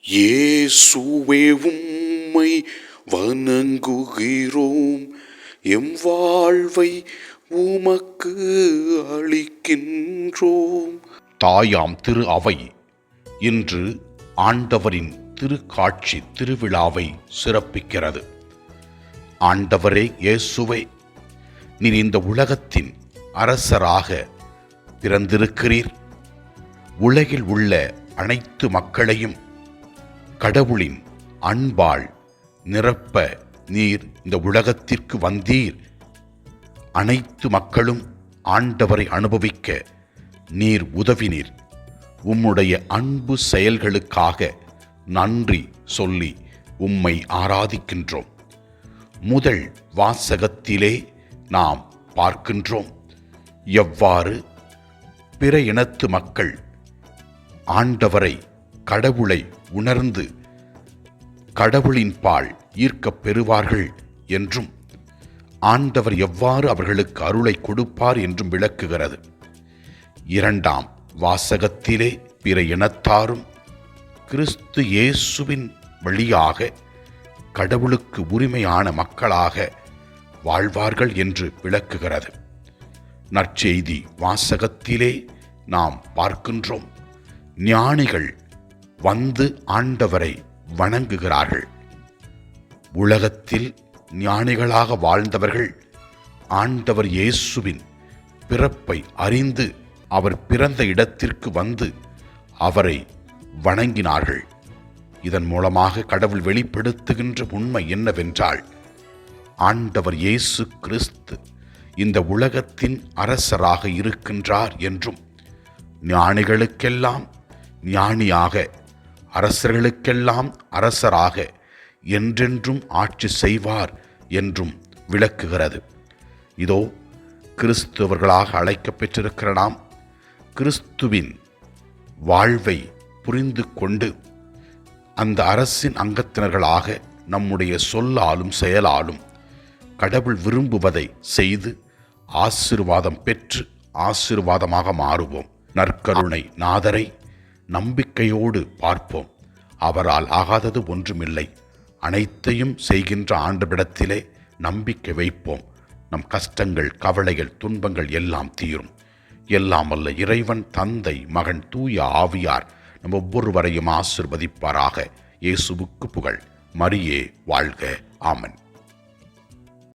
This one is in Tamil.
இயேசுவே உம்மை வணங்குகிறோம், எம் வாழ்வை உமக்கு அளிக்கின்றோம். தாயாம் திரு அவை இன்று ஆண்டவரின் திருக்காட்சி திருவிழாவை சிறப்பிக்கிறது. ஆண்டவரே இயேசுவே, நீர் இந்த உலகத்தின் அரசராக பிறந்திருக்கிறீர். உலகில் உள்ள அனைத்து மக்களையும் கடவுளின் அன்பால் நிரப்ப நீர் இந்த உலகத்திற்கு வந்தீர். அனைத்து மக்களும் ஆண்டவரை அனுபவிக்க நீர் உதவினீர். உம்முடைய அன்பு செயல்களுக்காக நன்றி சொல்லி உம்மை ஆராதிக்கின்றோம். முதல் வாசகத்திலே நாம் பார்க்கின்றோம் எவ்வாறு பிற இனத்து மக்கள் ஆண்டவரை, கடவுளை உணர்ந்து கடவுளின் பால் ஈர்க்கப் பெறுவார்கள் என்றும், ஆண்டவர் எவ்வாறு அவர்களுக்கு அருளை கொடுப்பார் என்றும் விளக்குகிறது. இரண்டாம் வாசகத்திலே பிற இனத்தாரும் கிறிஸ்து இயேசுவின் வழியாக கடவுளுக்கு உரிமையான மக்களாக வாழ்வார்கள் என்று விளக்குகிறது. நற்செய்தி வாசகத்திலே நாம் பார்க்கின்றோம், ஞானிகள் வந்து ஆண்டவரை வணங்குகிறார்கள். உலகத்தில் ஞானிகளாக வாழ்ந்தவர்கள் ஆண்டவர் இயேசுவின் பிறப்பை அறிந்து அவர் பிறந்த இடத்திற்கு வந்து அவரை வணங்கினார்கள். இதன் மூலமாக கடவுள் வெளிப்படுத்துகின்ற உண்மை என்னவென்றால், ஆண்டவர் இயேசு கிறிஸ்து இந்த உலகத்தின் அரசராக இருக்கின்றார் என்றும், ஞானிகளுக்கெல்லாம் ஞானியாக, அரசர்களுக்கெல்லாம் அரசராக என்றென்றும் ஆட்சி செய்வார் என்றும் விளக்குகிறது. இதோ கிறிஸ்துவர்களாக அழைக்கப் பெற்றிருக்கிற நாம் கிறிஸ்துவின் வாழ்வை புரிந்து கொண்டு அந்த அரசின் அங்கத்தினர்களாக நம்முடைய சொல்லாலும் செயலாலும் கடவுள் விரும்புவதை செய்து ஆசீர்வாதம் பெற்று ஆசீர்வாதமாக மாறுவோம். நற்கருணை நாதரை நம்பிக்கையோடு பார்ப்போம். அவரால் ஆகாதது ஒன்றுமில்லை. அனைத்தையும் செய்கின்ற ஆண்டவரிடத்திலே நம்பிக்கை வைப்போம். நம் கஷ்டங்கள், கவலைகள், துன்பங்கள் எல்லாம் தீரும். எல்லாம் வல்ல இறைவன், தந்தை, மகன், தூய ஆவியார் நம் ஒவ்வொருவரையும் ஆசீர்வதிப்பாராக. இயேசுவுக்கு புகழ். மரியே வாழ்க. ஆமென்.